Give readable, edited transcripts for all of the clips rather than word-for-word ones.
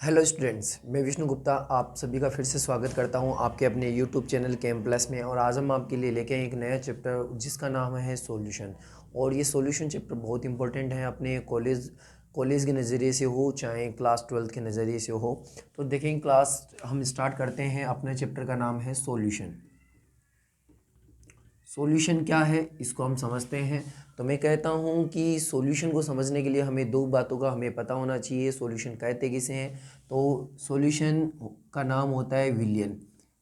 Hello students, मैं विष्णु गुप्ता आप सभी का फिर से स्वागत करता हूं आपके अपने यूट्यूब चैनल केम प्लस में। और आज हम आपके लिए लेके आए एक नया चैप्टर जिसका नाम है सॉल्यूशन। और ये सॉल्यूशन चैप्टर बहुत इंपॉर्टेंट है अपने कॉलेज के नज़रिए से हो चाहे क्लास 12 के नज़रिए से हो। तो देखें, क्लास हम स्टार्ट करते हैं। अपने चैप्टर का नाम है सॉल्यूशन। सॉल्यूशन क्या है इसको हम समझते हैं। तो मैं कहता हूँ कि सॉल्यूशन को समझने के लिए हमें दो बातों का हमें पता होना चाहिए। सॉल्यूशन कहते किसे हैं? तो सॉल्यूशन का नाम होता है विलयन।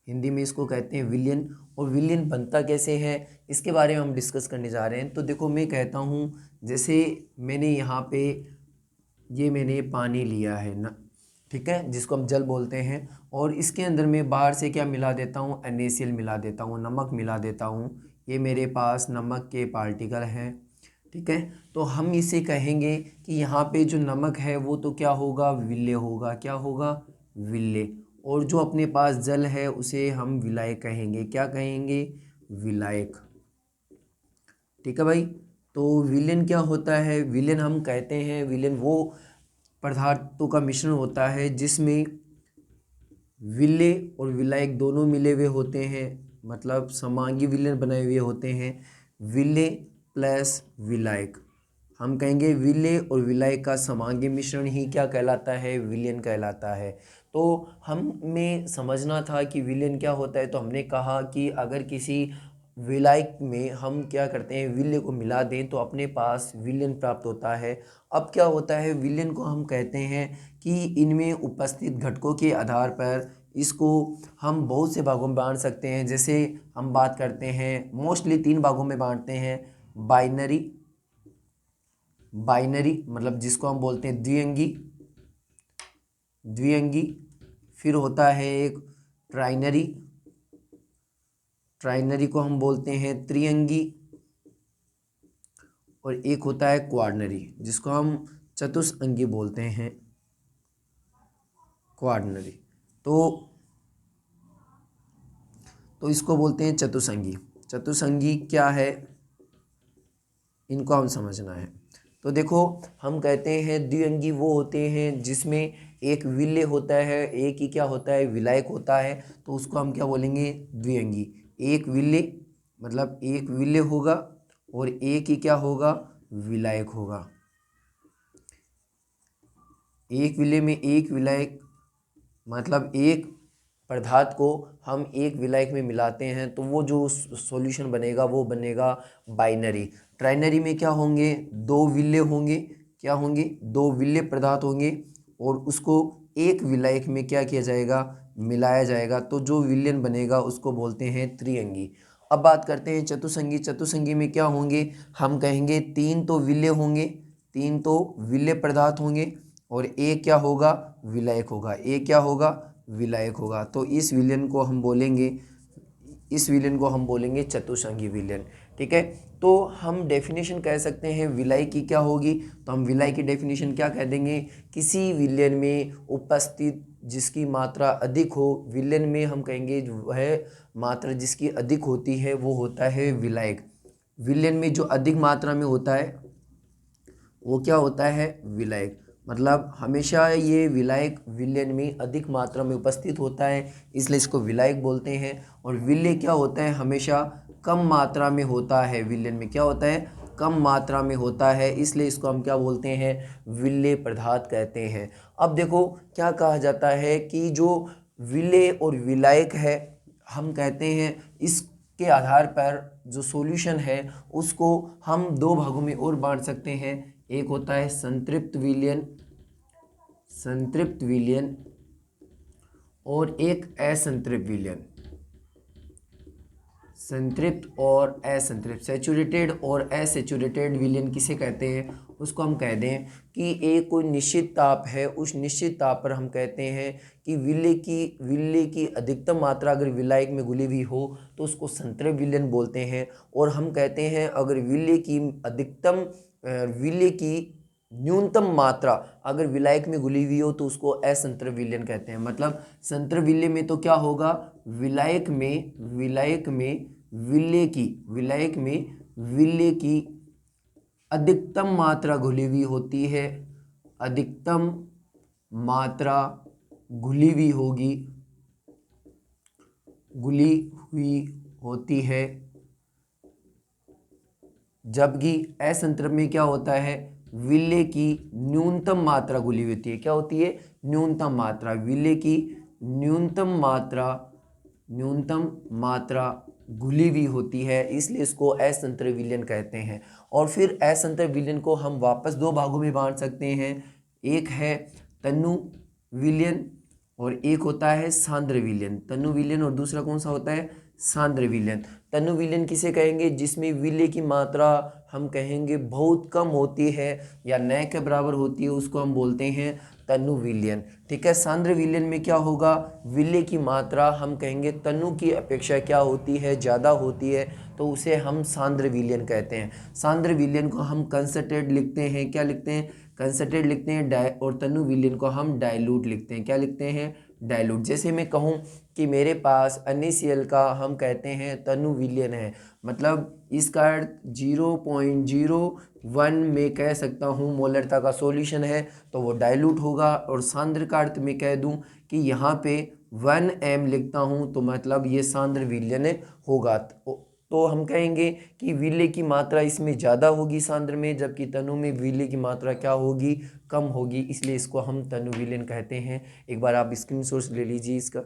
हिंदी में इसको कहते हैं विलयन। और विलयन बनता कैसे है इसके बारे में हम डिस्कस करने जा रहे हैं। तो देखो, मैं कहता हूँ जैसे मैंने यहाँ पे मैंने पानी लिया है ना, ठीक है, जिसको हम जल बोलते हैं। और इसके अंदर मैं बाहर से क्या मिला देता हूँ? NaCl मिला देता हूँ, नमक मिला देता हूँ। ये मेरे पास नमक के पार्टिकल हैं, ठीक है। तो हम इसे कहेंगे कि यहाँ पे जो नमक है वो तो क्या होगा? विलेय होगा। क्या होगा? विलेय। और जो अपने पास जल है उसे हम विलायक कहेंगे। क्या कहेंगे? विलायक। ठीक है भाई। तो विलेन क्या होता है? विलेन हम कहते हैं, विलेन वो पदार्थों का मिश्रण होता है जिसमें विलेय और विलायक दोनों मिले हुए होते हैं, मतलब समांगी विलेन बनाए हुए होते हैं। विलेय प्लस विलायक, हम कहेंगे विलेय और विलायक का समांगी मिश्रण ही क्या कहलाता है? विलेन कहलाता है। तो हमें समझना था कि विलेन क्या होता है। तो हमने कहा कि अगर किसी विलायक में हम क्या करते हैं, विलेय को मिला दें तो अपने पास विलेन प्राप्त होता है। अब क्या होता है, विलेन को हम कहते हैं कि इनमें उपस्थित घटकों के आधार पर इसको हम बहुत से भागों में बांट सकते हैं। जैसे हम बात करते हैं, मोस्टली 3 भागों में बांटते हैं। बाइनरी, मतलब जिसको हम बोलते हैं द्विअंगी। फिर होता है एक ट्राइनरी, को हम बोलते हैं त्रिअंगी। और एक होता है क्वार्डनरी जिसको हम चतुष्अंगी बोलते हैं, क्वार्डनरी। तो इसको बोलते हैं चतुष्अंगी। चतुष्अंगी क्या है इनको हम समझना है। तो देखो, हम कहते हैं द्विअंगी वो होते हैं जिसमें एक विलेय होता है, एक ही क्या होता है? विलायक होता है। तो उसको हम क्या बोलेंगे? द्विअंगी। एक विलेय मतलब एक विलेय होगा और एक ही क्या होगा? विलायक होगा। एक विलेय में एक विलायक, मतलब एक पदार्थ को हम एक विलायक में मिलाते हैं तो वो जो सॉल्यूशन बनेगा वो बनेगा बाइनरी। ट्राइनरी में क्या होंगे? 2 विलेय होंगे। क्या होंगे? 2 विलेय पदार्थ होंगे और उसको एक विलायक में क्या किया जाएगा? मिलाया जाएगा। तो जो विलयन बनेगा उसको बोलते हैं त्रिअंगी। अब बात करते हैं चतुष्अंगी। चतुष्अंगी में क्या होंगे? हम कहेंगे 3 तो विलेय होंगे, 3 तो विलेय पदार्थ होंगे और एक क्या होगा? विलायक होगा। एक क्या होगा? विलायक होगा। तो इस विलेन को हम बोलेंगे चतुष्अंगी विलेन, ठीक है। तो हम डेफिनेशन कह सकते हैं विलायक की क्या होगी? तो हम विलायक की डेफिनेशन क्या कह देंगे? किसी विलेन में उपस्थित जिसकी मात्रा अधिक हो, विलेन में हम कहेंगे वह मात्रा जिसकी अधिक होती है वो होता है विलायक। विलेन में जो अधिक मात्रा में होता है वो क्या होता है? विलायक। मतलब हमेशा ये विलायक विलेन में अधिक मात्रा में उपस्थित होता है, इसलिए इसको विलायक बोलते हैं। और विलेय क्या होता है? हमेशा कम मात्रा में होता है। विलेन में क्या होता है? कम मात्रा में होता है, इसलिए इसको हम क्या बोलते हैं? विलेय पदार्थ कहते हैं। अब देखो, क्या कहा जाता है कि जो विलेय और विलायक है, हम कहते हैं इसके आधार पर जो सॉल्यूशन है उसको हम 2 भागों में और बांट सकते हैं। एक होता है संतृप्त विलयन और एक असंतृप्त विलयन। संतृप्त और असंतृप्त, सैचुरेटेड और असैचुरेटेड विलयन किसे कहते हैं? उसको हम कह दें कि एक कोई निश्चित ताप है, उस निश्चित ताप पर हम कहते हैं कि विलेय की अधिकतम मात्रा अगर विलायक में घुली हुई हो तो उसको संतृप्त विलयन बोलते हैं। और हम कहते हैं अगर विलेय की न्यूनतम मात्रा अगर विलायक में घुली हुई हो तो उसको असंतृप्त विलयन कहते हैं। मतलब संतृप्त विलय में तो क्या होगा? विलायक में विलेय की अधिकतम मात्रा घुली हुई होती है, अधिकतम मात्रा घुली हुई होगी, घुली हुई होती है, जबकि असंतृप्त में क्या होता है, विलेय की न्यूनतम मात्रा घुली हुई होती है। क्या होती है? न्यूनतम मात्रा। विलेय की न्यूनतम मात्रा घुली हुई होती है, इसलिए इसको असंतृप्त विलयन कहते हैं। और फिर असंतृप्त विलयन को हम वापस दो भागों में बांट सकते हैं। एक है तनु विलयन और एक होता है सांद्र विलयन। तनु विलयन और दूसरा कौन सा होता है? सांद्र विलयन। तनु विलयन किसे कहेंगे? जिसमें विलेय की मात्रा हम कहेंगे बहुत कम होती है या न के बराबर होती है, उसको हम बोलते हैं तनु विलयन। ठीक है। सांद्र विलयन में क्या होगा? विलेय की मात्रा हम कहेंगे तनु की अपेक्षा क्या होती है? ज़्यादा होती है, तो उसे हम सांद्र विलयन कहते हैं। सांद्र विलयन को हम कंसंट्रेट लिखते हैं। क्या लिखते हैं? कंसंट्रेट लिखते हैं। और तनु विलयन को हम डाइल्यूट लिखते हैं। क्या लिखते हैं? डाइल्यूट। जैसे मैं कहूँ कि मेरे पास NaCl का हम कहते हैं तनु विलयन है, मतलब इसका अर्थ 0.01 में कह सकता हूँ मोलरता का सॉल्यूशन है, तो वो डाइल्यूट होगा। और सांद्र का अर्थ में कह दूँ कि यहाँ पे 1 m लिखता हूँ, तो मतलब ये सांद्र विलयन होगा। तो हम कहेंगे कि विलेय की मात्रा इसमें ज़्यादा होगी सांद्र में, जबकि तनु में विलेय की मात्रा क्या होगी? कम होगी, इसलिए इसको हम तनु विलयन कहते हैं। एक बार आप स्क्रीनशॉट ले लीजिए इसका।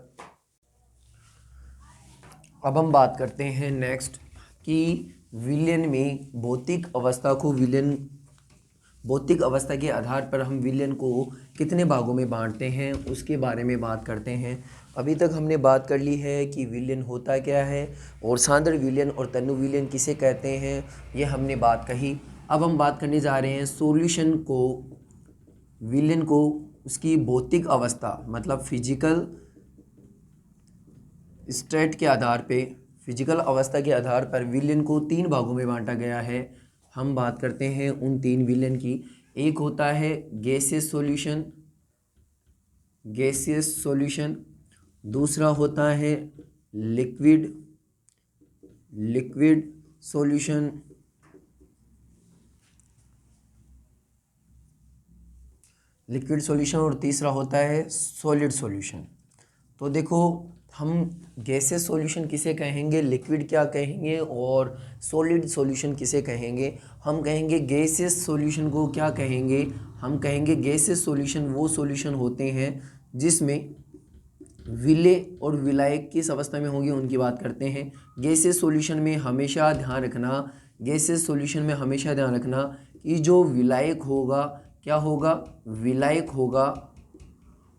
अब हम बात करते हैं नेक्स्ट कि विलयन में भौतिक अवस्था के आधार पर हम विलयन को कितने भागों में बांटते हैं, उसके बारे में बात करते हैं। अभी तक हमने बात कर ली है कि विलयन होता क्या है और सांद्र विलयन और तनु विलयन किसे कहते हैं, ये हमने बात कही। अब हम बात करने जा रहे हैं सॉल्यूशन को, विलयन को उसकी भौतिक अवस्था मतलब फिजिकल स्टेट के आधार पे, फिजिकल अवस्था के आधार पर विलयन को 3 भागों में बांटा गया है। हम बात करते हैं उन 3 विलयन की। एक होता है गैसियस सॉल्यूशन, दूसरा होता है लिक्विड सॉल्यूशन, और तीसरा होता है सॉलिड सॉल्यूशन। तो देखो, हम गैसेस सॉल्यूशन किसे कहेंगे, लिक्विड क्या कहेंगे और सॉलिड सॉल्यूशन किसे कहेंगे? हम कहेंगे गैसेस सॉल्यूशन को क्या कहेंगे? हम कहेंगे गैसेस सॉल्यूशन वो सॉल्यूशन होते हैं जिसमें विलेय और विलायक किस अवस्था में होंगे, उनकी बात करते हैं। गैसेस सॉल्यूशन में हमेशा ध्यान रखना कि जो विलायक होगा, क्या होगा? विलायक होगा,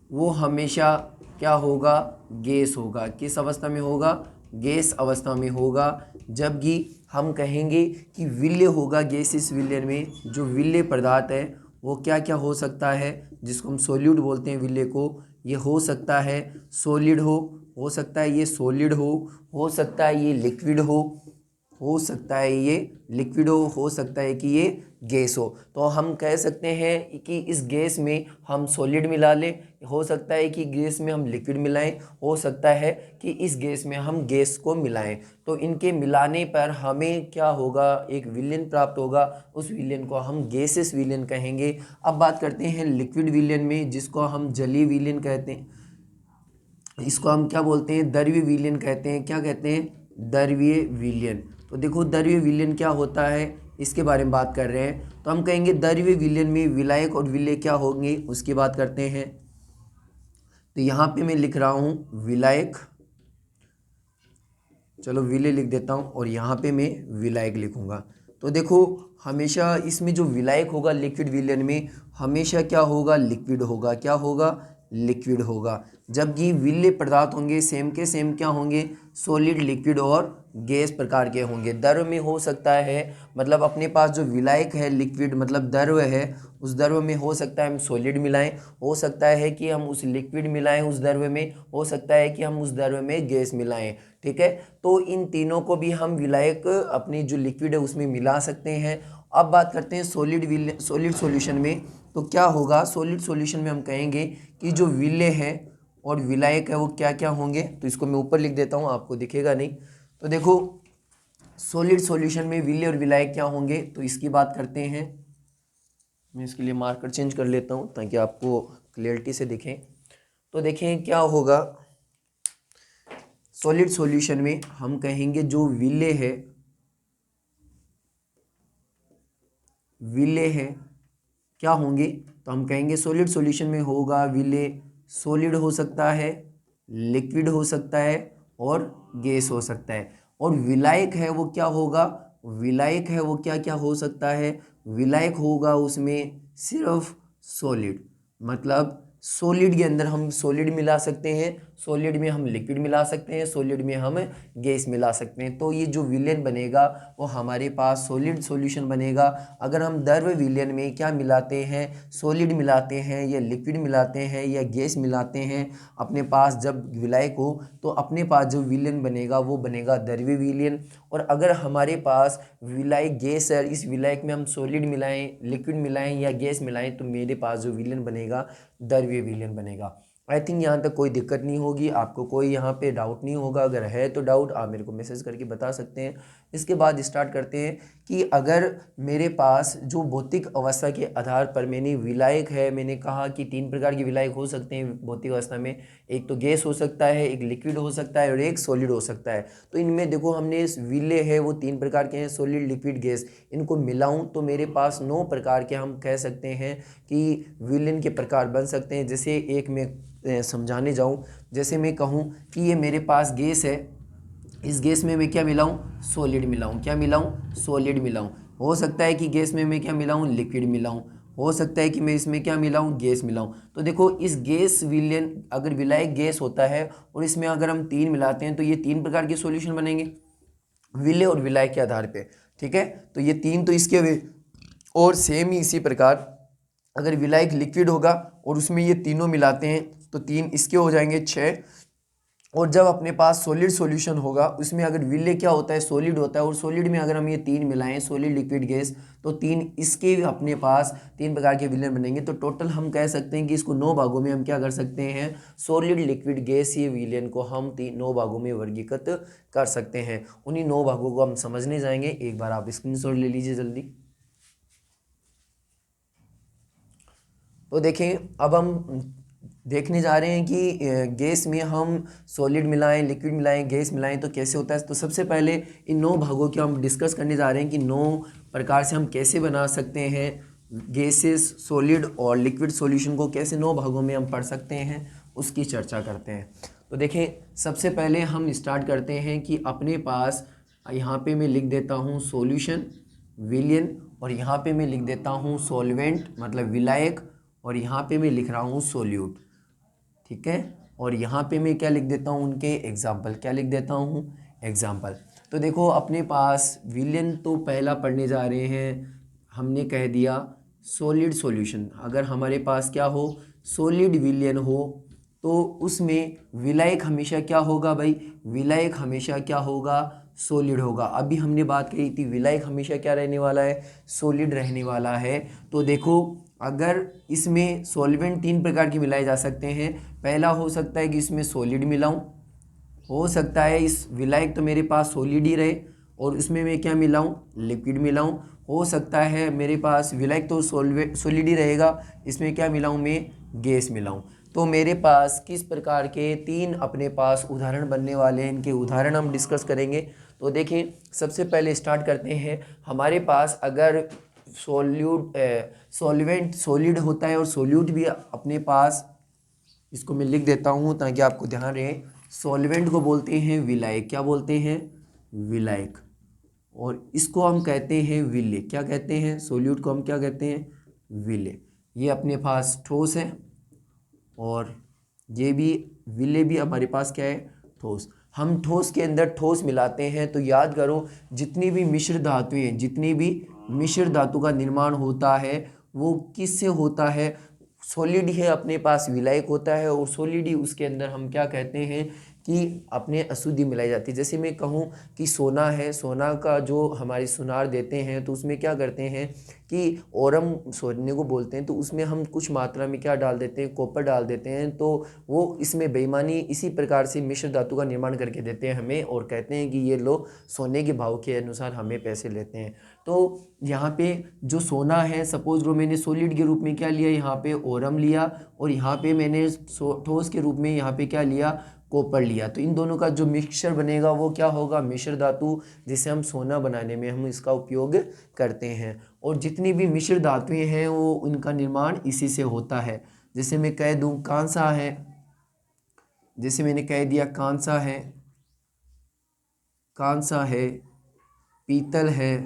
वो हमेशा क्या होगा? गैस होगा। किस अवस्था में होगा? गैस अवस्था में होगा। जबकि हम कहेंगे कि विलेय होगा, गैसियस विलयन में जो विलेय पदार्थ है वो क्या क्या हो सकता है, जिसको हम सॉल्यूट बोलते हैं विलेय को। ये हो सकता है सॉलिड हो सकता है ये सॉलिड हो सकता है ये लिक्विड हो सकता है ये लिक्विड हो सकता है कि ये गैस हो। तो हम कह सकते हैं कि इस गैस में हम सॉलिड मिला लें, हो सकता है कि गैस में हम लिक्विड मिलाएं, हो सकता है कि इस गैस में हम गैस को मिलाएं। तो इनके मिलाने पर हमें क्या होगा? एक विलयन प्राप्त होगा। उस विलयन को हम गैसेस विलयन कहेंगे। अब बात करते हैं लिक्विड विलयन में, जिसको हम जलीय विलयन कहते हैं। इसको हम क्या बोलते हैं? द्रव्य विलयन कहते हैं। क्या कहते हैं? द्रव्य विलयन। तो देखो, द्रव्य विलयन क्या होता है, इसके बारे में बात कर रहे हैं। तो हम कहेंगे द्रव्य विलयन में विलायक और विलेय क्या होंगे, उसकी बात करते हैं। तो यहाँ पे मैं लिख रहा हूँ विलायक, चलो विलेय लिख देता हूँ, और यहाँ पे मैं विलायक लिखूँगा। तो देखो, हमेशा इसमें जो विलायक होगा लिक्विड विलयन में, हमेशा क्या होगा? लिक्विड होगा। क्या होगा? लिक्विड होगा। जबकि विलेय पदार्थ होंगे सेम के सेम क्या होंगे? सॉलिड, लिक्विड और गैस प्रकार के होंगे। द्रव में हो सकता है, मतलब अपने पास जो विलायक है लिक्विड मतलब द्रव है, उस द्रव में हो सकता है हम सॉलिड मिलाएं, हो सकता है कि हम उस लिक्विड मिलाएं उस द्रव में, हो सकता है कि हम उस द्रव में गैस मिलाएं। ठीक है। तो इन तीनों को भी हम विलायक अपनी जो लिक्विड है उसमें मिला सकते हैं। अब बात करते हैं सॉलिड सॉल्यूशन में। तो क्या होगा? सॉलिड सॉल्यूशन में हम कहेंगे कि जो विलेय है और विलायक है वो क्या क्या होंगे। तो इसको मैं ऊपर लिख देता हूँ, आपको दिखेगा नहीं। तो देखो, सॉलिड सॉल्यूशन में विलेय और विलायक क्या होंगे, तो इसकी बात करते हैं। मैं इसके लिए मार्कर चेंज कर लेता हूँ ताकि आपको क्लियरिटी से दिखें। तो देखें क्या होगा, सॉलिड सॉल्यूशन में हम कहेंगे जो विले है क्या होंगे, तो हम कहेंगे सॉलिड सॉल्यूशन में होगा विले, सॉलिड हो सकता है, लिक्विड हो सकता है और गैस हो सकता है। और विलायक है वो क्या होगा, विलायक है वो क्या क्या हो सकता है, विलायक होगा उसमें सिर्फ सॉलिड, मतलब सॉलिड के अंदर हम सॉलिड मिला सकते हैं, सॉलिड में हम लिक्विड मिला सकते हैं, सॉलिड में हम गैस मिला सकते हैं। तो ये जो विलयन बनेगा वो हमारे पास सॉलिड सॉल्यूशन बनेगा। अगर हम द्रव विलयन में क्या मिलाते हैं, सॉलिड मिलाते हैं या लिक्विड मिलाते हैं या गैस मिलाते हैं अपने पास जब विलायक हो, तो अपने पास जो विलयन बनेगा वो बनेगा द्रव्य विलयन। और अगर हमारे पास विलायक गैस है, इस विलायक में हम सॉलिड मिलाएं, लिक्विड मिलाएं या गैस मिलाएं, तो मेरे पास जो विलयन बनेगा द्रव्य विलयन बनेगा। आई थिंक यहाँ तक कोई दिक्कत नहीं होगी, आपको कोई यहाँ पे डाउट नहीं होगा। अगर है तो डाउट आप मेरे को मैसेज करके बता सकते हैं। इसके बाद स्टार्ट करते हैं कि अगर मेरे पास जो भौतिक अवस्था के आधार पर मैंने विलायक है, मैंने कहा कि 3 प्रकार के विलायक हो सकते हैं भौतिक अवस्था में, एक तो गैस हो सकता है, एक लिक्विड हो सकता है और एक सॉलिड हो सकता है। तो इनमें देखो हमने विले है वो 3 प्रकार के हैं, सॉलिड, लिक्विड, गैस, इनको मिलाऊं तो मेरे पास 9 प्रकार के हम कह सकते हैं कि विलयन के प्रकार बन सकते हैं। जैसे एक में समझाने जाऊं, जैसे मैं कहूं कि ये मेरे पास गैस है, इस गैस में मैं क्या मिलाऊं, सॉलिड मिलाऊं, क्या मिलाऊं, सॉलिड मिलाऊं। हो सकता है कि गैस में मैं क्या मिलाऊं, लिक्विड मिलाऊं, हो सकता है कि मैं इसमें क्या मिलाऊं, गैस मिलाऊं। तो देखो इस गैस विलयन, अगर विलायक गैस होता है और इसमें अगर हम 3 मिलाते हैं तो ये 3 प्रकार के सॉल्यूशन बनेंगे विलय और विलायक के आधार पे, ठीक है। तो ये 3 तो इसके हुए, और सेम ही इसी प्रकार अगर विलायक लिक्विड होगा और उसमें ये तीनों मिलाते हैं तो 3 इसके हो जाएंगे 6। और जब अपने पास सॉलिड सॉल्यूशन होगा उसमें अगर विलय क्या होता है, सॉलिड होता है, और सॉलिड में अगर हम ये 3 मिलाएं, सॉलिड, लिक्विड, गैस, तो 3 इसके अपने पास 3 प्रकार के विलयन बनेंगे। तो टोटल हम कह सकते हैं कि इसको 9 भागों में हम क्या कर सकते हैं, सॉलिड, लिक्विड, गैस, ये विलयन को हम 9 भागों में वर्गीकृत कर सकते हैं। उन्हीं 9 भागों को हम समझने जाएंगे। एक बार आप स्क्रीनशॉट ले लीजिए जल्दी। तो देखें अब हम देखने जा रहे हैं कि गैस में हम सॉलिड मिलाएं, लिक्विड मिलाएं, गैस मिलाएं तो कैसे होता है। तो सबसे पहले इन 9 भागों की हम डिस्कस करने जा रहे हैं कि 9 प्रकार से हम कैसे बना सकते हैं गैसेस, सॉलिड और लिक्विड सॉल्यूशन को कैसे 9 भागों में हम पढ़ सकते हैं, उसकी चर्चा करते हैं। तो देखें सबसे पहले हम स्टार्ट करते हैं कि अपने पास यहाँ पे मैं लिख देता हूँ सॉल्यूशन, विलयन, और यहाँ पे मैं लिख देता हूँ सॉल्वेंट मतलब विलायक, और यहाँ पे मैं लिख रहा हूँ सोल्यूट, ठीक है। और यहाँ पे मैं क्या लिख देता हूँ, उनके एग्जाम्पल, क्या लिख देता हूँ, एग्जाम्पल। तो देखो अपने पास विलयन तो पहला पढ़ने जा रहे हैं, हमने कह दिया सॉलिड सॉल्यूशन। अगर हमारे पास क्या हो, सॉलिड विलयन हो तो उसमें विलायक हमेशा क्या होगा भाई, विलायक हमेशा क्या होगा, सॉलिड होगा। अभी हमने बात कही थी विलायक हमेशा क्या रहने वाला है, सॉलिड रहने वाला है। तो देखो अगर इसमें सॉल्वेंट 3 प्रकार के मिलाए जा सकते हैं। पहला हो सकता है कि इसमें सॉलिड मिलाऊं, हो सकता है इस विलायक तो मेरे पास सॉलिड ही रहे और इसमें मैं क्या मिलाऊं, लिक्विड मिलाऊं। हो सकता है मेरे पास विलायक तो सॉलिड ही रहेगा, इसमें क्या मिलाऊं, मैं गैस मिलाऊं। तो मेरे पास किस प्रकार के 3 अपने पास उदाहरण बनने वाले हैं, इनके उदाहरण हम डिस्कस करेंगे। तो देखें सबसे पहले स्टार्ट करते हैं। हमारे पास अगर सॉल्वेंट सॉलिड होता है और सोल्यूट भी अपने पास, इसको मैं लिख देता हूँ ताकि आपको ध्यान रहे। सॉल्वेंट को बोलते हैं विलायक, क्या बोलते हैं, विलायक, और इसको हम कहते हैं विले, क्या कहते हैं, सोल्यूट को हम क्या कहते हैं, विले। ये अपने पास ठोस है और ये भी विले भी हमारे पास क्या है, ठोस। हम ठोस के अंदर ठोस मिलाते हैं तो याद करो जितनी भी मिश्र धातुएं हैं, जितनी भी मिश्र धातु का निर्माण होता है वो किससे होता है, सॉलिड ही अपने पास विलायक होता है और सॉलिड ही उसके अंदर हम क्या कहते हैं कि अपने अशुद्धि मिलाई जाती है। जैसे मैं कहूँ कि सोना है, सोना का जो हमारी सुनार देते हैं तो उसमें क्या करते हैं कि ओरम सोने को बोलते हैं, तो उसमें हम कुछ मात्रा में क्या डाल देते हैं, कॉपर डाल देते हैं, तो वो इसमें बेईमानी इसी प्रकार से मिश्र धातु का निर्माण करके देते हैं हमें और कहते हैं कि ये लो सोने के भाव के अनुसार हमें पैसे लेते हैं। तो यहाँ पे जो सोना है, सपोज लो मैंने सॉलिड के रूप में क्या लिया, यहाँ पे ओरम लिया, और यहाँ पे मैंने ठोस के रूप में यहाँ पे क्या लिया, कॉपर लिया। तो इन दोनों का जो मिक्सचर बनेगा वो क्या होगा, मिश्र धातु, जिसे हम सोना बनाने में हम इसका उपयोग करते हैं। और जितनी भी मिश्र धातुएं हैं वो उनका निर्माण इसी से होता है। जैसे मैं कह दूं कांसा है, जैसे मैंने कह दिया कांसा है, कांसा है, पीतल है,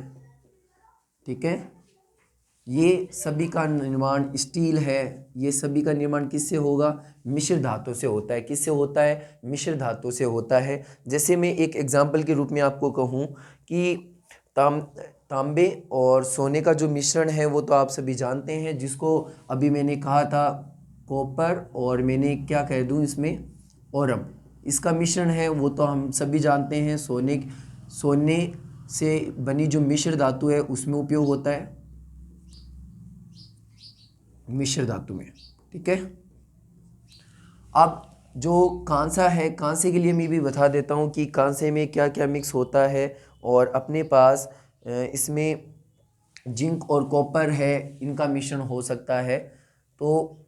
ठीक है, ये सभी का निर्माण, स्टील है, ये सभी का निर्माण किससे होगा, मिश्र धातु से होता है। किससे होता है, मिश्र धातु से होता है। जैसे मैं एक एग्जांपल के रूप में आपको कहूँ कि तांबे और सोने का जो मिश्रण है वो तो आप सभी जानते हैं, जिसको अभी मैंने कहा था कॉपर, और मैंने क्या कह दूँ इसमें ओरम, इसका मिश्रण है वो तो हम सभी जानते हैं। सोने से बनी जो मिश्र धातु है उसमें उपयोग होता है, मिश्र धातु में, ठीक है। अब जो कांसा है, कांसे के लिए मैं भी बता देता हूँ कि कांसे में क्या क्या मिक्स होता है। और अपने पास इसमें जिंक और कॉपर है, इनका मिश्रण हो सकता है। तो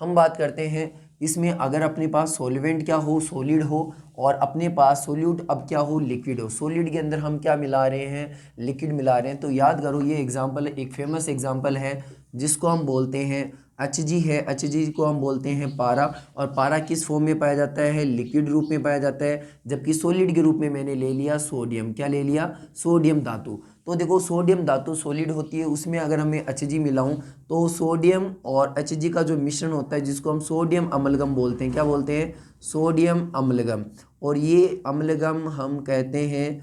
हम बात करते हैं इसमें, अगर अपने पास सॉल्वेंट क्या हो, सॉलिड हो, और अपने पास सोल्यूट अब क्या हो, लिक्विड हो। सॉलिड के अंदर हम क्या मिला रहे हैं, लिक्विड मिला रहे हैं। तो याद करो ये एग्जांपल एक फेमस एग्जांपल है जिसको हम बोलते हैं HG है। HG को हम बोलते हैं पारा, और पारा किस फॉर्म में पाया जाता है, लिक्विड रूप में पाया जाता है। जबकि सॉलिड के रूप में मैंने ले लिया सोडियम, क्या ले लिया, सोडियम धातु। तो देखो सोडियम धातु सॉलिड होती है, उसमें अगर हमें HG मिलाऊं तो सोडियम और HG का जो मिश्रण होता है जिसको हम सोडियम अम्लगम बोलते हैं, क्या बोलते हैं, सोडियम अम्लगम। और ये अम्लगम हम कहते हैं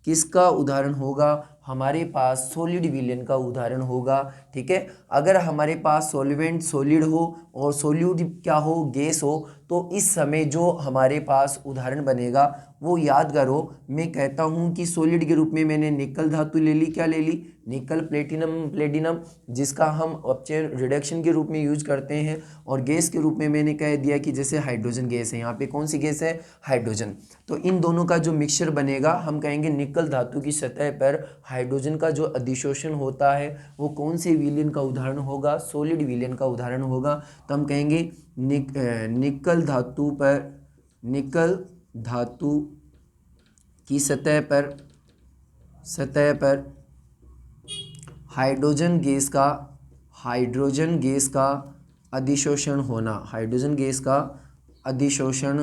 किसका उदाहरण होगा, हमारे पास सॉलिड विलयन का उदाहरण होगा, ठीक है। अगर हमारे पास सॉल्वेंट सॉलिड हो और सॉल्यूट क्या हो, गैस हो, तो इस समय जो हमारे पास उदाहरण बनेगा वो याद करो। मैं कहता हूँ कि सॉलिड के रूप में मैंने निकल धातु ले ली, क्या ले ली, निकल, प्लेटिनम, जिसका हम अपचयन रिडक्शन के रूप में यूज करते हैं। और गैस के रूप में मैंने कह दिया कि जैसे हाइड्रोजन गैस है, यहाँ पे कौन सी गैस है, हाइड्रोजन। तो इन दोनों का जो मिक्सचर बनेगा, हम कहेंगे निकल धातु की सतह पर हाइड्रोजन का जो अधिशोषण होता है वो कौन से विलयन का उदाहरण होगा, सॉलिड विलयन का उदाहरण होगा। तो हम कहेंगे निकल धातु पर, निकल धातु की सतह पर हाइड्रोजन गैस का अधिशोषण होना, हाइड्रोजन गैस का अधिशोषण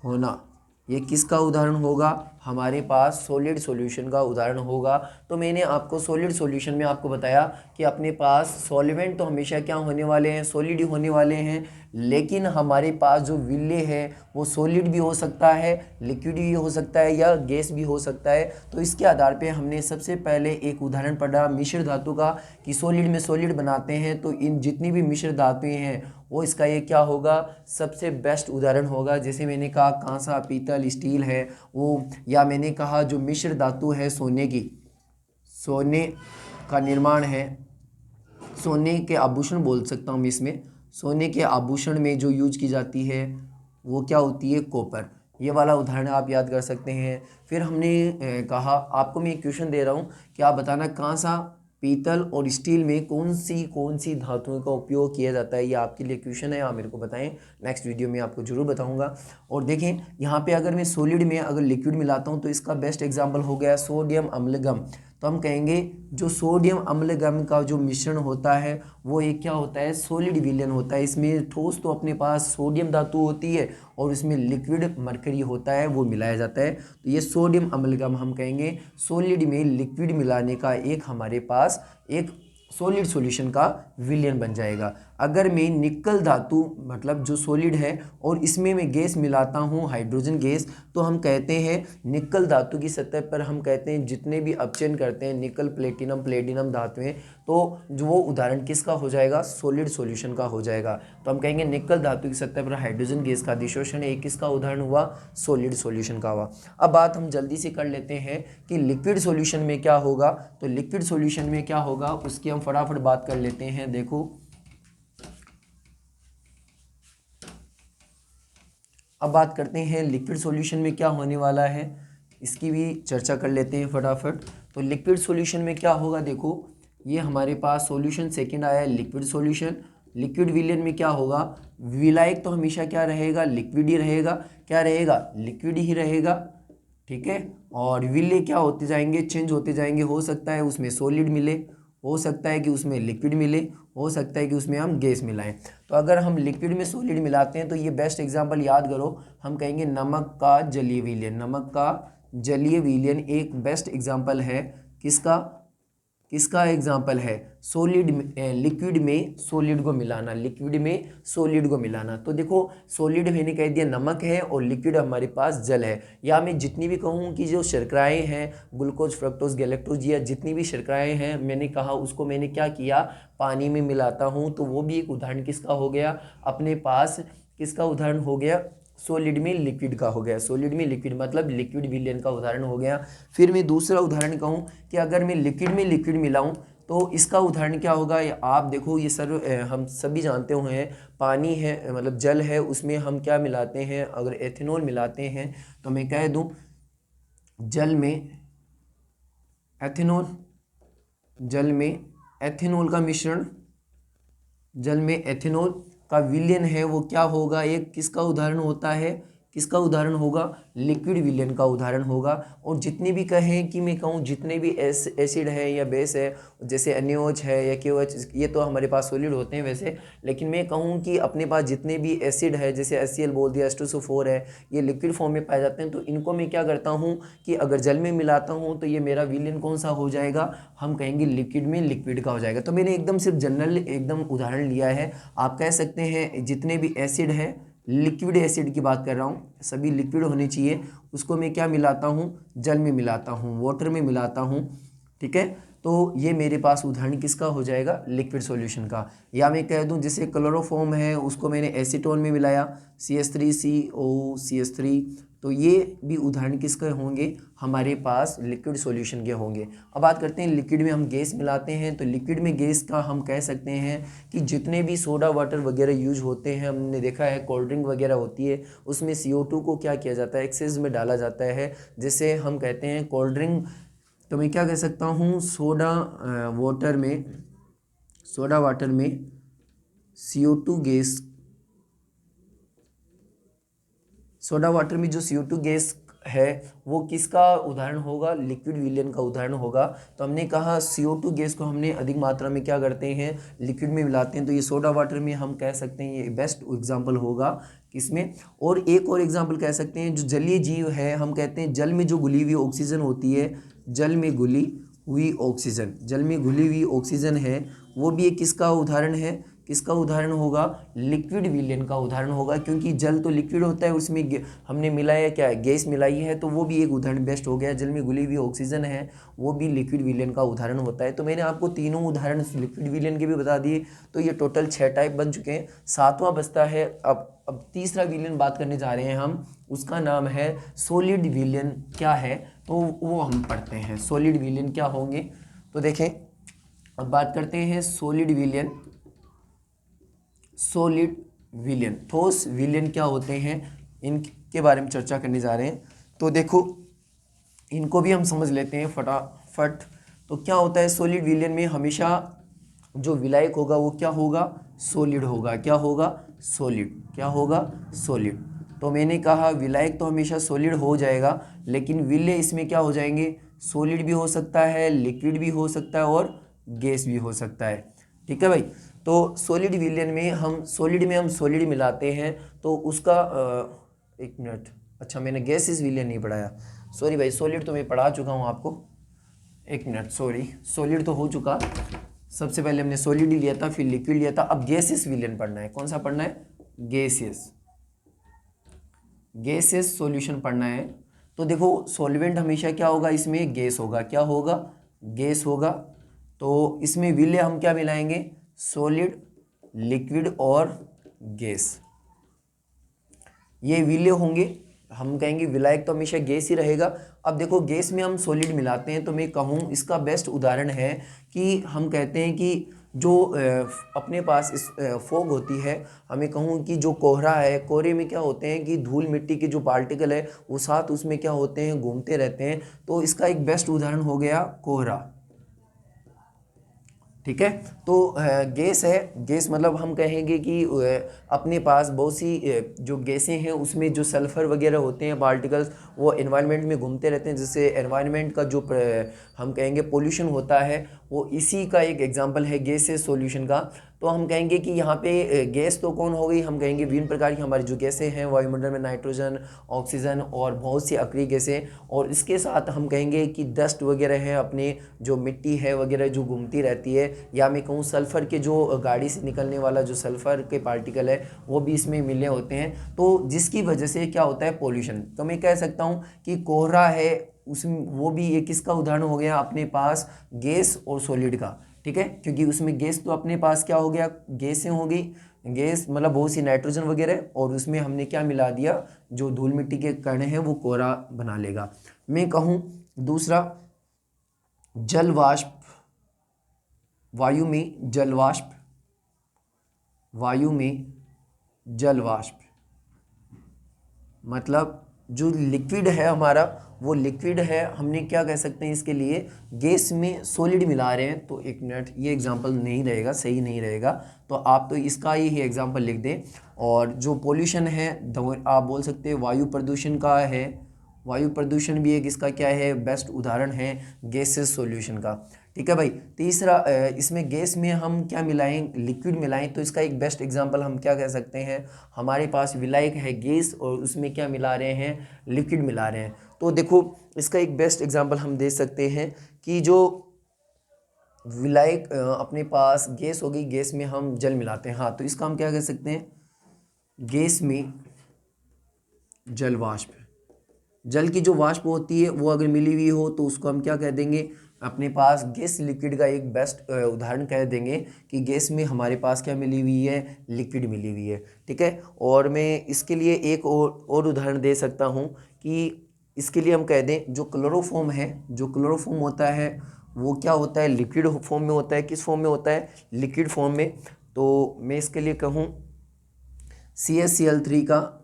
होना, ये किसका उदाहरण होगा, हमारे पास सॉलिड सॉल्यूशन का उदाहरण होगा। तो मैंने आपको सॉलिड सॉल्यूशन में आपको बताया कि अपने पास सॉल्वेंट तो हमेशा क्या होने वाले हैं, सॉलिड ही होने वाले हैं, लेकिन हमारे पास जो विलय है वो सॉलिड भी हो सकता है, लिक्विड भी हो सकता है, या गैस भी हो सकता है। तो इसके आधार पे हमने सबसे पहले एक उदाहरण पढ़ा मिश्र धातु का कि सॉलिड में सॉलिड बनाते हैं। तो इन जितनी भी मिश्र धातुएं हैं वो इसका ये क्या होगा, सबसे बेस्ट उदाहरण होगा। जैसे मैंने कहा कांसा, पीतल, स्टील है वो, या मैंने कहा जो मिश्र धातु है सोने की, सोने का निर्माण है, सोने के आभूषण बोल सकता हूँ मैं इसमें, सोने के आभूषण में जो यूज की जाती है वो क्या होती है, कॉपर। ये वाला उदाहरण आप याद कर सकते हैं। फिर हमने कहा, आपको मैं एक क्वेश्चन दे रहा हूँ कि आप बताना कांसा, पीतल और स्टील में कौन सी धातुओं का उपयोग किया जाता है। ये आपके लिए क्वेश्चन है, आप मेरे को बताएं, नेक्स्ट वीडियो में आपको जरूर बताऊंगा। और देखें यहाँ पे अगर मैं सॉलिड में अगर लिक्विड मिलाता हूँ तो इसका बेस्ट एग्जांपल हो गया सोडियम अम्लगम। तो हम कहेंगे जो सोडियम अम्लगम का जो मिश्रण होता है वो एक क्या होता है, सॉलिड विलयन होता है। इसमें ठोस तो अपने पास सोडियम धातु होती है और इसमें लिक्विड मरकरी होता है, वो मिलाया जाता है। तो ये सोडियम अम्लगम हम कहेंगे सॉलिड में लिक्विड मिलाने का एक हमारे पास एक सॉलिड सॉल्यूशन का विलयन बन जाएगा। अगर मैं निकल धातु मतलब जो सॉलिड है और इसमें मैं गैस मिलाता हूँ हाइड्रोजन गैस, तो हम कहते हैं निकल धातु की सतह पर हम कहते हैं जितने भी अपचयन करते हैं निकल प्लेटिनम प्लेटिनम धातुएं, तो जो वो उदाहरण किसका हो जाएगा, सॉलिड सॉल्यूशन का हो जाएगा। तो हम कहेंगे निकल धातु की सतह पर हाइड्रोजन गैस का अधिशोषण एक किसका उदाहरण हुआ, सॉलिड सॉल्यूशन का हुआ। अब बात हम जल्दी से कर लेते हैं कि लिक्विड सॉल्यूशन में क्या होगा। तो लिक्विड सॉल्यूशन में क्या होगा उसकी हम फटाफट बात कर लेते हैं। देखो अब बात करते हैं लिक्विड सॉल्यूशन में क्या होने वाला है, इसकी भी चर्चा कर लेते हैं फटाफट। तो लिक्विड सॉल्यूशन में क्या होगा, देखो ये हमारे पास सॉल्यूशन सेकंड आया है लिक्विड सॉल्यूशन। लिक्विड विलयन में क्या होगा, विलायक तो हमेशा क्या रहेगा, लिक्विड ही रहेगा। क्या रहेगा, लिक्विड ही रहेगा, ठीक है। और विलय क्या होते जाएंगे, चेंज होते जाएंगे। हो सकता है उसमें सॉलिड मिले, हो सकता है कि उसमें लिक्विड मिले, हो सकता है कि उसमें हम गैस मिलाएं। तो अगर हम लिक्विड में सॉलिड मिलाते हैं तो ये बेस्ट एग्जांपल याद करो, हम कहेंगे नमक का जलीय विलयन। नमक का जलीय विलयन एक बेस्ट एग्जांपल है किसका, किसका एग्जाम्पल है, सॉलिड लिक्विड में सॉलिड को मिलाना, लिक्विड में सॉलिड को मिलाना। तो देखो सॉलिड मैंने कह दिया नमक है और लिक्विड हमारे पास जल है। या मैं जितनी भी कहूँ कि जो शर्कराएँ हैं ग्लूकोज फ्रक्टोज गैलेक्टोज या जितनी भी शर्कराएँ हैं मैंने कहा उसको मैंने क्या किया, पानी में मिलाता हूँ, तो वो भी एक उदाहरण किसका हो गया, अपने पास किसका उदाहरण हो गया, सॉलिड में लिक्विड का हो गया। सॉलिड में लिक्विड मतलब लिक्विड विलयन का उदाहरण हो गया। फिर मैं दूसरा उदाहरण कहूँ कि अगर मैं लिक्विड में लिक्विड मिलाऊं तो इसका उदाहरण क्या होगा, आप देखो ये हम सभी जानते हुए हैं पानी है मतलब जल है, उसमें हम क्या मिलाते हैं, अगर एथेनॉल मिलाते हैं तो मैं कह दूं जल में एथेनॉल, जल में एथेनॉल का मिश्रण, जल में एथेनॉल का विलयन है वो क्या होगा, एक किसका उदाहरण होता है, किसका उदाहरण होगा, लिक्विड विलयन का उदाहरण होगा। और जितने भी कहें कि मैं कहूँ जितने भी एसिड है या बेस है जैसे NaOH है या KOH, ये तो हमारे पास सॉलिड होते हैं वैसे, लेकिन मैं कहूँ कि अपने पास जितने भी एसिड है जैसे HCl बोल दिया, H2SO4 है, ये लिक्विड फॉर्म में पाए जाते हैं। तो इनको मैं क्या करता हूँ कि अगर जल में मिलाता हूँ तो ये मेरा विलयन कौन सा हो जाएगा, हम कहेंगे लिक्विड में लिक्विड का हो जाएगा। तो मैंने एकदम सिर्फ जनरल एकदम उदाहरण लिया है। आप कह सकते हैं जितने भी एसिड है, लिक्विड एसिड की बात कर रहा हूँ, सभी लिक्विड होने चाहिए, उसको मैं क्या मिलाता हूँ, जल में मिलाता हूँ, वाटर में मिलाता हूँ, ठीक है। तो ये मेरे पास उदाहरण किसका हो जाएगा, लिक्विड सॉल्यूशन का। या मैं कह दूं जैसे क्लोरोफॉर्म है उसको मैंने एसीटोन में मिलाया CH3COCH3, तो ये भी उदाहरण किसके होंगे, हमारे पास लिक्विड सॉल्यूशन के होंगे। अब बात करते हैं लिक्विड में हम गैस मिलाते हैं। तो लिक्विड में गैस का हम कह सकते हैं कि जितने भी सोडा वाटर वगैरह यूज होते हैं, हमने देखा है कोल्ड ड्रिंक वगैरह होती है उसमें CO2 को क्या किया जाता है, एक्सेस में डाला जाता है, जिसे हम कहते हैं कोल्ड ड्रिंक। तो मैं क्या कह सकता हूँ, सोडा वाटर में CO2 गैस, सोडा वाटर में जो CO2 गैस है वो किसका उदाहरण होगा, लिक्विड विलयन का उदाहरण होगा। तो हमने कहा CO2 गैस को हमने अधिक मात्रा में क्या करते हैं, लिक्विड में मिलाते हैं, तो ये सोडा वाटर में हम कह सकते हैं ये बेस्ट एग्जांपल होगा किसमें। और एक और एग्जांपल कह सकते हैं जो जलीय जीव है, हम कहते हैं जल में जो घुली हुई ऑक्सीजन होती है, जल में घुली हुई ऑक्सीजन, जल में घुली हुई ऑक्सीजन है वो भी एक किसका उदाहरण है, किसका उदाहरण होगा, लिक्विड विलयन का उदाहरण होगा। क्योंकि जल तो लिक्विड होता है, उसमें हमने मिलाया क्या है, गैस मिलाई है, तो वो भी एक उदाहरण बेस्ट हो गया। जल में घुली हुई ऑक्सीजन है वो भी लिक्विड विलयन का उदाहरण होता है। तो मैंने आपको तीनों उदाहरण लिक्विड विलयन के भी बता दिए। तो ये टोटल 6 टाइप बन चुके हैं, 7वां बचता है। अब तीसरा विलयन बात करने जा रहे हैं हम, उसका नाम है सॉलिड विलयन। क्या है तो वो हम पढ़ते हैं, सॉलिड विलयन क्या होंगे। तो देखें अब बात करते हैं सॉलिड विलयन। सॉलिड विलयन, ठोस विलयन क्या होते हैं, इनके बारे में चर्चा करने जा रहे हैं। तो देखो इनको भी हम समझ लेते हैं फटाफट। तो क्या होता है सॉलिड विलयन में, हमेशा जो विलायक होगा वो क्या होगा, सॉलिड होगा। क्या होगा, सॉलिड। क्या होगा, सॉलिड। तो मैंने कहा विलायक तो हमेशा सॉलिड हो जाएगा, लेकिन विलय इसमें क्या हो जाएंगे, सॉलिड भी हो सकता है, लिक्विड भी हो सकता है और गैस भी हो सकता है, ठीक है भाई। तो सॉलिड विलयन में हम सॉलिड मिलाते हैं तो उसका एक मिनट, अच्छा मैंने गैसेस विलयन नहीं पढ़ाया, सॉरी भाई, सॉलिड तो मैं पढ़ा चुका हूँ आपको, एक मिनट, सॉरी, सॉलिड तो हो चुका, सबसे पहले हमने सॉलिड ही लिया था, फिर लिक्विड लिया था, अब गैसियस विलियन पढ़ना है। कौन सा पढ़ना है? गैसियस सॉल्यूशन पढ़ना है। तो देखो सॉल्वेंट हमेशा क्या होगा, इसमें गैस होगा। क्या होगा? गैस होगा। तो इसमें विलय हम क्या मिलाएंगे? सॉलिड, लिक्विड और गैस, ये विलय होंगे। हम कहेंगे विलायक तो हमेशा गैस ही रहेगा। अब देखो गैस में हम सॉलिड मिलाते हैं, तो मैं कहूँ इसका बेस्ट उदाहरण है कि हम कहते हैं कि जो अपने पास इस फॉग होती है, हमें कहूँ कि जो कोहरा है, कोहरे में क्या होते हैं कि धूल मिट्टी के जो पार्टिकल है वो साथ उसमें क्या होते हैं, घूमते रहते हैं। तो इसका एक बेस्ट उदाहरण हो गया कोहरा। ठीक है। तो गैस है, गैस मतलब हम कहेंगे कि अपने पास बहुत सी जो गैसें हैं उसमें जो सल्फ़र वगैरह होते हैं पार्टिकल्स, वो एनवायरनमेंट में घूमते रहते हैं, जिससे एनवायरनमेंट का जो हम कहेंगे पोल्यूशन होता है, वो इसी का एक एग्जांपल है गैसेस सॉल्यूशन का। तो हम कहेंगे कि यहाँ पे गैस तो कौन हो गई, हम कहेंगे विभिन्न प्रकार की हमारी जो गैसें हैं वायुमंडल में, नाइट्रोजन, ऑक्सीजन और बहुत सी अक्रिय गैसें, और इसके साथ हम कहेंगे कि डस्ट वगैरह है, अपने जो मिट्टी है वगैरह जो घूमती रहती है, या मैं कहूँ सल्फ़र के जो गाड़ी से निकलने वाला जो सल्फ़र के पार्टिकल है वो भी इसमें मिले होते हैं। तो जिसकी वजह से क्या होता है, पोल्यूशन। तो मैं कह सकता हूँ कि कोहरा है उसमें, वो भी एक किसका उदाहरण हो गया, अपने पास गैस और सॉलिड का। ठीक है, क्योंकि उसमें गैस तो अपने पास क्या हो गया, गैसें हो गई, गैस मतलब बहुत सी नाइट्रोजन वगैरह, और उसमें हमने क्या मिला दिया, जो धूल मिट्टी के कण हैं वो कोहरा बना लेगा। मैं कहूँ दूसरा, जल वाष्प, वायु में जल वाष्प, वायु में जल वाष्प मतलब जो लिक्विड है हमारा, वो लिक्विड है, हमने क्या कह सकते हैं इसके लिए, गैस में सॉलिड मिला रहे हैं। तो एक मिनट, ये एग्जांपल नहीं रहेगा, सही नहीं रहेगा, तो आप तो इसका ही एग्जांपल लिख दें। और जो पोल्यूशन है, आप बोल सकते हैं वायु प्रदूषण का है, वायु प्रदूषण भी एक इसका क्या है, बेस्ट उदाहरण है गैसेस सॉल्यूशन का। ठीक है भाई। तीसरा, इसमें गैस में हम क्या मिलाएं, लिक्विड मिलाएं, तो इसका एक बेस्ट एग्जांपल हम क्या कह सकते हैं, हमारे पास विलायक है गैस और उसमें क्या मिला रहे हैं, लिक्विड मिला रहे हैं। तो देखो इसका एक बेस्ट एग्जांपल हम दे सकते हैं कि जो विलायक अपने पास गैस हो गई, गैस में हम जल मिलाते हैं, हाँ, तो इसका हम क्या कह सकते हैं, गैस में जल वाष्प। जल की जो वाष्प होती है वो अगर मिली हुई हो तो उसको हम क्या कह देंगे, अपने पास गैस लिक्विड का एक बेस्ट उदाहरण कह देंगे कि गैस में हमारे पास क्या मिली हुई है, लिक्विड मिली हुई है। ठीक है। और मैं इसके लिए एक और उदाहरण दे सकता हूँ कि इसके लिए हम कह दें जो क्लोरोफॉर्म है, जो क्लोरोफॉर्म होता है वो क्या होता है, लिक्विड फॉर्म में होता है। किस फॉर्म में होता है, लिक्विड फॉर्म में। तो मैं इसके लिए कहूँ CaCl3 का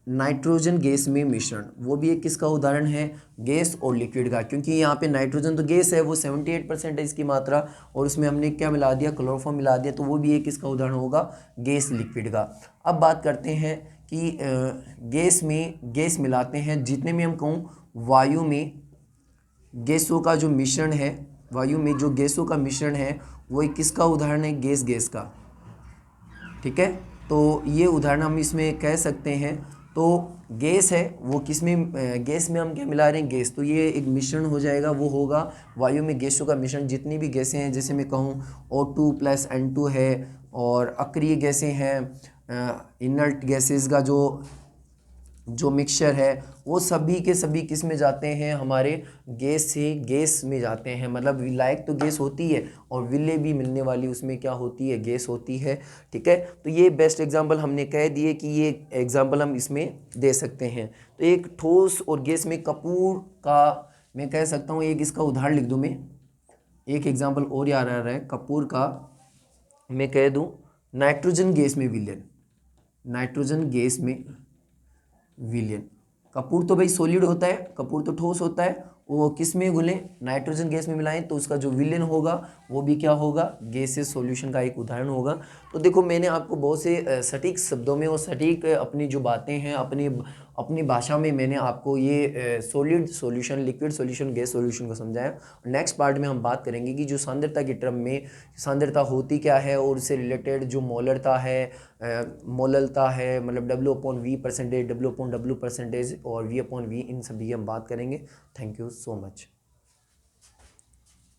नाइट्रोजन गैस में मिश्रण, वो भी एक किसका उदाहरण है, गैस और लिक्विड का, क्योंकि यहाँ पे नाइट्रोजन तो गैस है, वो 78% है इसकी मात्रा, और उसमें हमने क्या मिला दिया, क्लोरोफॉर्म मिला दिया, तो वो भी एक किसका उदाहरण होगा, गैस लिक्विड का। अब बात करते हैं कि गैस में गैस मिलाते हैं, जितने में हम कहूँ वायु में गैसों का जो मिश्रण है, वायु में जो गैसों का मिश्रण है वो एक किसका उदाहरण है, गैस का। ठीक है। तो ये उदाहरण हम इसमें कह सकते हैं। तो गैस है वो किस में, गैस में हम क्या मिला रहे हैं, गैस, तो ये एक मिश्रण हो जाएगा, वो होगा वायु में गैसों का मिश्रण। जितनी भी गैसें हैं, जैसे मैं कहूँ O2 + N2 है, और अक्रिय गैसें हैं, इनर्ट गैसेस का जो मिक्सचर है, वो सभी के सभी किस में जाते हैं, हमारे गैस से गैस में जाते हैं। मतलब विलायक तो गैस होती है, और विलेय भी मिलने वाली उसमें क्या होती है, गैस होती है। ठीक है। तो ये बेस्ट एग्जांपल हमने कह दिए कि ये एग्जांपल हम इसमें दे सकते हैं। तो एक ठोस और गैस में कपूर का मैं कह सकता हूँ, एक इसका उदाहरण लिख दूँ मैं, एक एग्जाम्पल और याद आ रहा है कपूर का, मैं कह दूँ नाइट्रोजन गैस में विलयन, नाइट्रोजन गैस में विलयन। कपूर तो भाई सॉलिड होता है, कपूर तो ठोस होता है, वो किस में घुले, नाइट्रोजन गैस में मिलाएं, तो उसका जो विलयन होगा वो भी क्या होगा, गैसेस सॉल्यूशन का एक उदाहरण होगा। तो देखो मैंने आपको बहुत से सटीक शब्दों में और सटीक अपनी जो बातें हैं अपनी भाषा में मैंने आपको ये solid solution, liquid solution, gas solution को समझाया। नेक्स्ट पार्ट में हम बात करेंगे कि जो सांद्रता के टर्म में सांद्रता होती क्या है, और उससे रिलेटेड जो मोलरता है, मोललता है, मतलब W/V%, W/W% और V/V, इन सभी की हम बात करेंगे। Thank you so much.